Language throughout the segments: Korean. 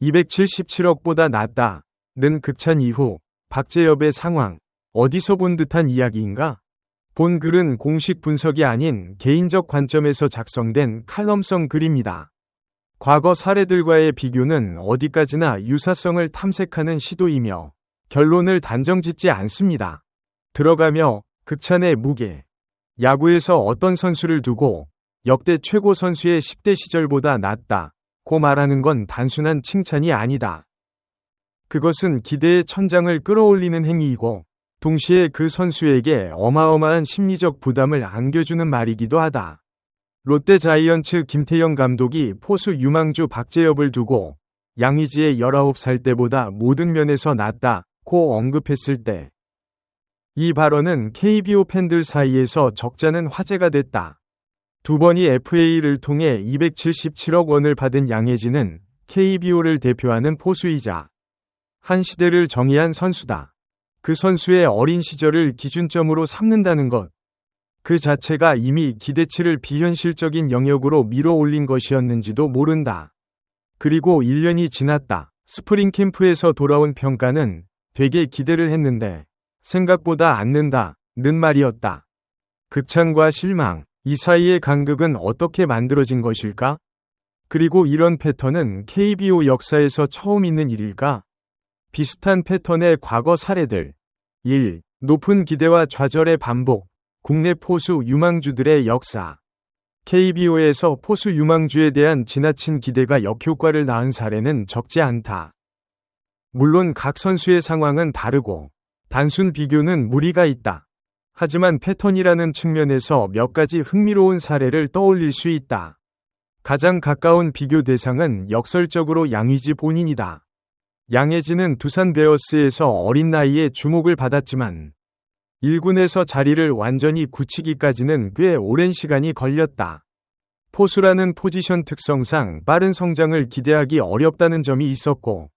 277억보다 낫다는 극찬 이후 박재엽의 상황, 어디서 본 듯한 이야기인가? 본 글은 공식 분석이 아닌 개인적 관점에서 작성된 칼럼성 글입니다. 과거 사례들과의 비교는 어디까지나 유사성을 탐색하는 시도이며 결론을 단정짓지 않습니다. 들어가며 극찬의 무게, 야구에서 어떤 선수를 두고 역대 최고 선수의 10대 시절보다 낫다고 말하는 건 단순한 칭찬이 아니다. 그것은 기대의 천장을 끌어올리는 행위이고 동시에 그 선수에게 어마어마한 심리적 부담을 안겨주는 말이기도 하다. 롯데 자이언츠 김태형 감독이 포수 유망주 박재엽을 두고 양의지의 19살 때보다 모든 면에서 낫다고 언급했을 때 이 발언은 KBO 팬들 사이에서 적잖은 화제가 됐다. 두 번이 FA를 통해 277억 원을 받은 양의지는 KBO를 대표하는 포수이자 한 시대를 정의한 선수다. 그 선수의 어린 시절을 기준점으로 삼는다는 것, 그 자체가 이미 기대치를 비현실적인 영역으로 밀어올린 것이었는지도 모른다. 그리고 1년이 지났다. 스프링 캠프에서 돌아온 평가는 되게 기대를 했는데 생각보다 안 는다는 말이었다. 극찬과 실망, 이 사이의 간극은 어떻게 만들어진 것일까? 그리고 이런 패턴은 KBO 역사에서 처음 있는 일일까? 비슷한 패턴의 과거 사례들. 1. 높은 기대와 좌절의 반복. 국내 포수 유망주들의 역사. KBO에서 포수 유망주에 대한 지나친 기대가 역효과를 낳은 사례는 적지 않다. 물론 각 선수의 상황은 다르고 단순 비교는 무리가 있다. 하지만 패턴이라는 측면에서 몇 가지 흥미로운 사례를 떠올릴 수 있다. 가장 가까운 비교 대상은 역설적으로 양의지 본인이다. 양의지는 두산 베어스에서 어린 나이에 주목을 받았지만 1군에서 자리를 완전히 굳히기까지는 꽤 오랜 시간이 걸렸다. 포수라는 포지션 특성상 빠른 성장을 기대하기 어렵다는 점이 있었고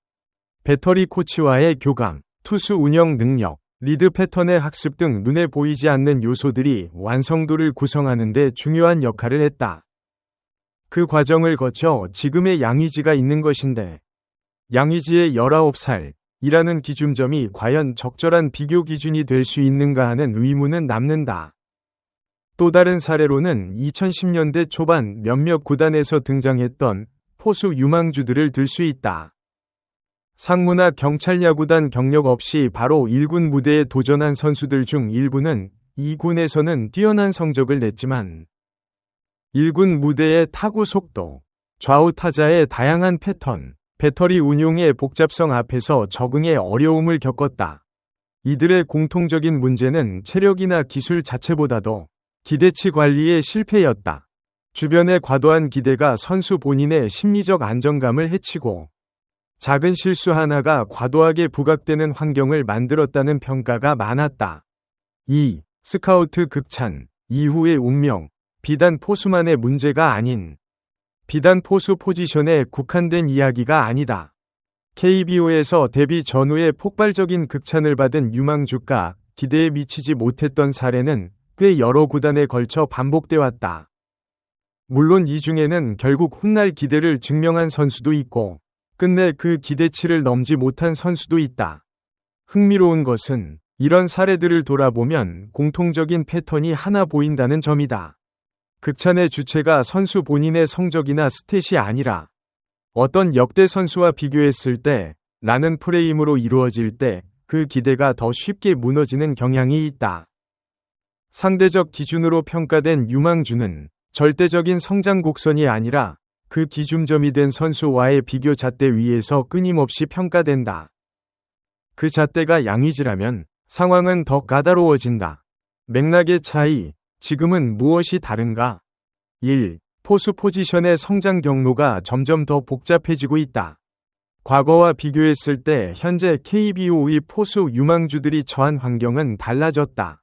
배터리 코치와의 교감, 투수 운영 능력, 리드 패턴의 학습 등 눈에 보이지 않는 요소들이 완성도를 구성하는 데 중요한 역할을 했다. 그 과정을 거쳐 지금의 양의지가 있는 것인데 양의지의 19살이라는 기준점이 과연 적절한 비교 기준이 될 수 있는가 하는 의문은 남는다. 또 다른 사례로는 2010년대 초반 몇몇 구단에서 등장했던 포수 유망주들을 들 수 있다. 상무나 경찰 야구단 경력 없이 바로 1군 무대에 도전한 선수들 중 일부는 2군에서는 뛰어난 성적을 냈지만 1군 무대의 타구 속도, 좌우 타자의 다양한 패턴, 배터리 운용의 복잡성 앞에서 적응에 어려움을 겪었다. 이들의 공통적인 문제는 체력이나 기술 자체보다도 기대치 관리의 실패였다. 주변의 과도한 기대가 선수 본인의 심리적 안정감을 해치고 작은 실수 하나가 과도하게 부각되는 환경을 만들었다는 평가가 많았다. 2. 스카우트 극찬 이후의 운명. 비단 포수만의 문제가 아닌 비단 포수 포지션에 국한된 이야기가 아니다. KBO에서 데뷔 전후에 폭발적인 극찬을 받은 유망주가 기대에 미치지 못했던 사례는 꽤 여러 구단에 걸쳐 반복돼 왔다. 물론 이 중에는 결국 훗날 기대를 증명한 선수도 있고 끝내 그 기대치를 넘지 못한 선수도 있다. 흥미로운 것은 이런 사례들을 돌아보면 공통적인 패턴이 하나 보인다는 점이다. 극찬의 주체가 선수 본인의 성적이나 스탯이 아니라 어떤 역대 선수와 비교했을 때 라는 프레임으로 이루어질 때 그 기대가 더 쉽게 무너지는 경향이 있다. 상대적 기준으로 평가된 유망주는 절대적인 성장 곡선이 아니라 그 기준점이 된 선수와의 비교 잣대 위에서 끊임없이 평가된다. 그 잣대가 양의지라면 상황은 더 까다로워진다. 맥락의 차이, 지금은 무엇이 다른가? 1. 포수 포지션의 성장 경로가 점점 더 복잡해지고 있다. 과거와 비교했을 때 현재 KBO의 포수 유망주들이 처한 환경은 달라졌다.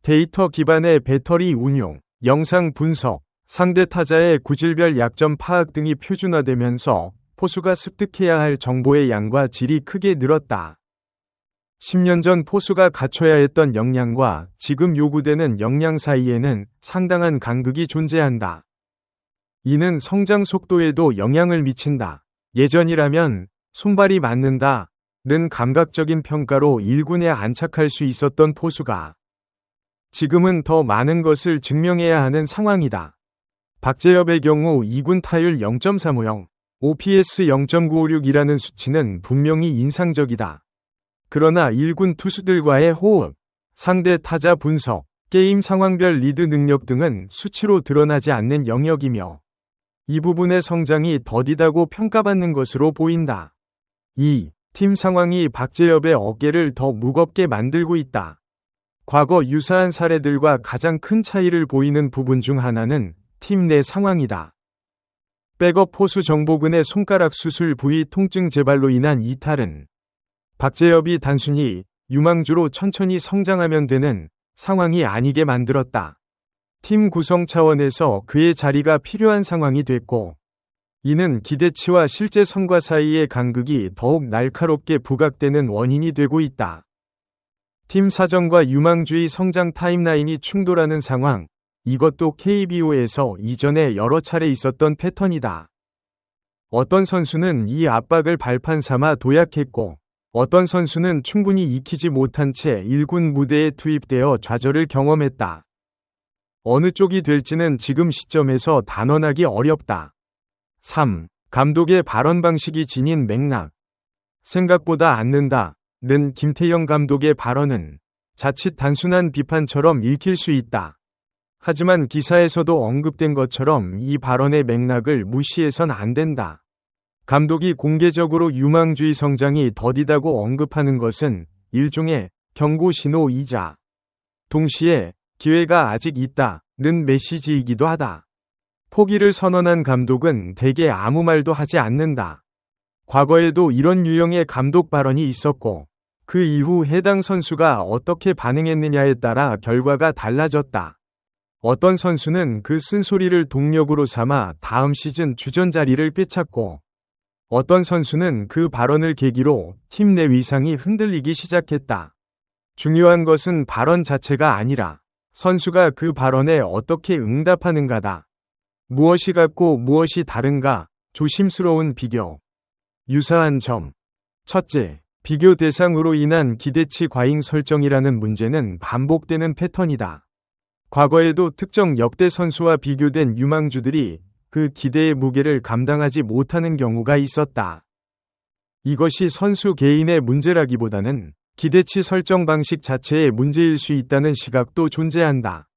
데이터 기반의 배터리 운용, 영상 분석, 상대 타자의 구질별 약점 파악 등이 표준화되면서 포수가 습득해야 할 정보의 양과 질이 크게 늘었다. 10년 전 포수가 갖춰야 했던 역량과 지금 요구되는 역량 사이에는 상당한 간극이 존재한다. 이는 성장 속도에도 영향을 미친다. 예전이라면 손발이 맞는다 는 감각적인 평가로 1군에 안착할 수 있었던 포수가 지금은 더 많은 것을 증명해야 하는 상황이다. 박재엽의 경우 2군 타율 0.350, OPS 0.956이라는 수치는 분명히 인상적이다. 그러나 1군 투수들과의 호흡, 상대 타자 분석, 게임 상황별 리드 능력 등은 수치로 드러나지 않는 영역이며 이 부분의 성장이 더디다고 평가받는 것으로 보인다. 2. 팀 상황이 박재엽의 어깨를 더 무겁게 만들고 있다. 과거 유사한 사례들과 가장 큰 차이를 보이는 부분 중 하나는 팀 내 상황이다. 백업 포수 정보근의 손가락 수술 부위 통증 재발로 인한 이탈은 박재엽이 단순히 유망주로 천천히 성장하면 되는 상황이 아니게 만들었다. 팀 구성 차원에서 그의 자리가 필요한 상황이 됐고, 이는 기대치와 실제 성과 사이의 간극이 더욱 날카롭게 부각되는 원인이 되고 있다. 팀 사정과 유망주의 성장 타임라인이 충돌하는 상황, 이것도 KBO에서 이전에 여러 차례 있었던 패턴이다. 어떤 선수는 이 압박을 발판 삼아 도약했고, 어떤 선수는 충분히 익히지 못한 채 1군 무대에 투입되어 좌절을 경험했다. 어느 쪽이 될지는 지금 시점에서 단언하기 어렵다. 3. 감독의 발언 방식이 지닌 맥락. 생각보다 않는다 는 김태형 감독의 발언은 자칫 단순한 비판처럼 읽힐 수 있다. 하지만 기사에서도 언급된 것처럼 이 발언의 맥락을 무시해선 안 된다. 감독이 공개적으로 유망주의 성장이 더디다고 언급하는 것은 일종의 경고 신호이자 동시에 기회가 아직 있다는 메시지이기도 하다. 포기를 선언한 감독은 대개 아무 말도 하지 않는다. 과거에도 이런 유형의 감독 발언이 있었고 그 이후 해당 선수가 어떻게 반응했느냐에 따라 결과가 달라졌다. 어떤 선수는 그 쓴소리를 동력으로 삼아 다음 시즌 주전 자리를 꿰찼고 어떤 선수는 그 발언을 계기로 팀 내 위상이 흔들리기 시작했다. 중요한 것은 발언 자체가 아니라 선수가 그 발언에 어떻게 응답하는가다. 무엇이 같고 무엇이 다른가? 조심스러운 비교. 유사한 점. 첫째, 비교 대상으로 인한 기대치 과잉 설정이라는 문제는 반복되는 패턴이다. 과거에도 특정 역대 선수와 비교된 유망주들이 그 기대의 무게를 감당하지 못하는 경우가 있었다. 이것이 선수 개인의 문제라기보다는 기대치 설정 방식 자체의 문제일 수 있다는 시각도 존재한다.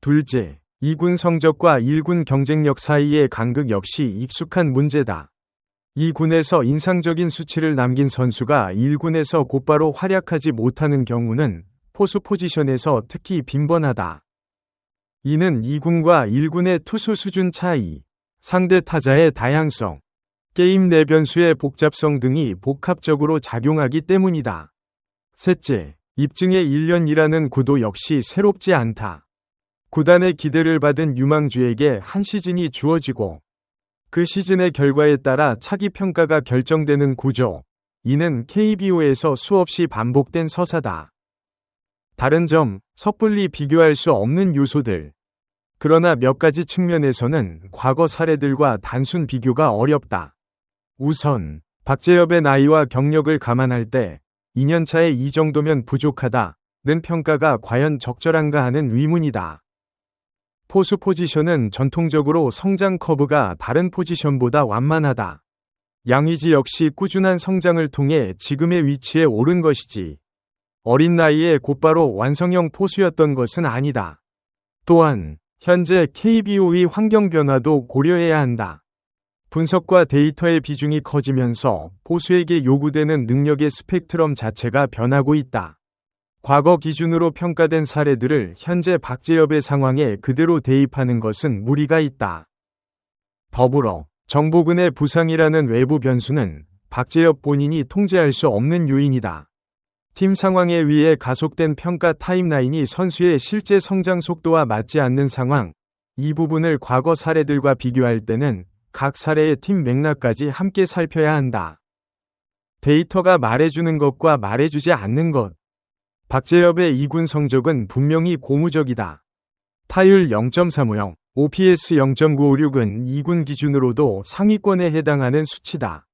둘째, 2군 성적과 1군 경쟁력 사이의 간극 역시 익숙한 문제다. 2군에서 인상적인 수치를 남긴 선수가 1군에서 곧바로 활약하지 못하는 경우는 포수 포지션에서 특히 빈번하다. 이는 2군과 1군의 투수 수준 차이, 상대 타자의 다양성, 게임 내 변수의 복잡성 등이 복합적으로 작용하기 때문이다. 셋째, 입증의 1년이라는 구도 역시 새롭지 않다. 구단의 기대를 받은 유망주에게 한 시즌이 주어지고 그 시즌의 결과에 따라 차기 평가가 결정되는 구조, 이는 KBO에서 수없이 반복된 서사다. 다른 점, 섣불리 비교할 수 없는 요소들. 그러나 몇 가지 측면에서는 과거 사례들과 단순 비교가 어렵다. 우선, 박재엽의 나이와 경력을 감안할 때 2년차에 이 정도면 부족하다는 평가가 과연 적절한가 하는 의문이다. 포수 포지션은 전통적으로 성장 커브가 다른 포지션보다 완만하다. 양의지 역시 꾸준한 성장을 통해 지금의 위치에 오른 것이지. 어린 나이에 곧바로 완성형 포수였던 것은 아니다. 또한 현재 KBO의 환경 변화도 고려해야 한다. 분석과 데이터의 비중이 커지면서 포수에게 요구되는 능력의 스펙트럼 자체가 변하고 있다. 과거 기준으로 평가된 사례들을 현재 박재엽의 상황에 그대로 대입하는 것은 무리가 있다. 더불어 정보근의 부상이라는 외부 변수는 박재엽 본인이 통제할 수 없는 요인이다. 팀 상황에 의해 가속된 평가 타임라인이 선수의 실제 성장 속도와 맞지 않는 상황, 이 부분을 과거 사례들과 비교할 때는 각 사례의 팀 맥락까지 함께 살펴야 한다. 데이터가 말해주는 것과 말해주지 않는 것. 박재엽의 2군 성적은 분명히 고무적이다. 타율 0.350, OPS 0.956은 2군 기준으로도 상위권에 해당하는 수치다.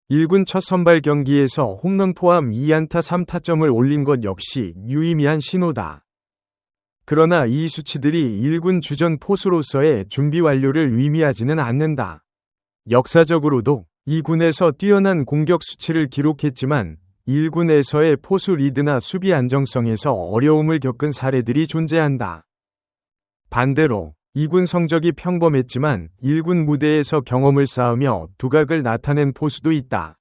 1군 첫 선발 경기에서 홈런 포함 2안타 3타점을 올린 것 역시 유의미한 신호다. 그러나 이 수치들이 1군 주전 포수로서의 준비 완료를 의미하지는 않는다. 역사적으로도 2군에서 뛰어난 공격 수치를 기록했지만 1군에서의 포수 리드나 수비 안정성에서 어려움을 겪은 사례들이 존재한다. 반대로 2군 성적이 평범했지만 1군 무대에서 경험을 쌓으며 두각을 나타낸 포수도 있다.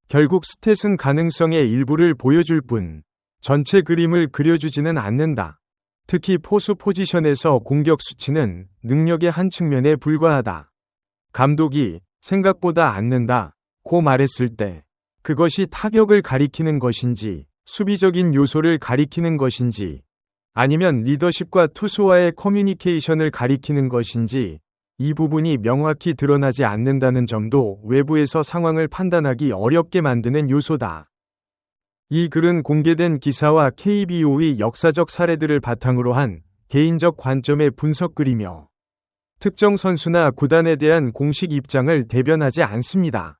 결국 스탯은 가능성의 일부를 보여줄 뿐 전체 그림을 그려주지는 않는다. 특히 포수 포지션에서 공격 수치는 능력의 한 측면에 불과하다. 감독이 생각보다 안 는다고 말했을 때 그것이 타격을 가리키는 것인지 수비적인 요소를 가리키는 것인지 아니면 리더십과 투수와의 커뮤니케이션을 가리키는 것인지 이 부분이 명확히 드러나지 않는다는 점도 외부에서 상황을 판단하기 어렵게 만드는 요소다. 이 글은 공개된 기사와 KBO의 역사적 사례들을 바탕으로 한 개인적 관점의 분석글이며 특정 선수나 구단에 대한 공식 입장을 대변하지 않습니다.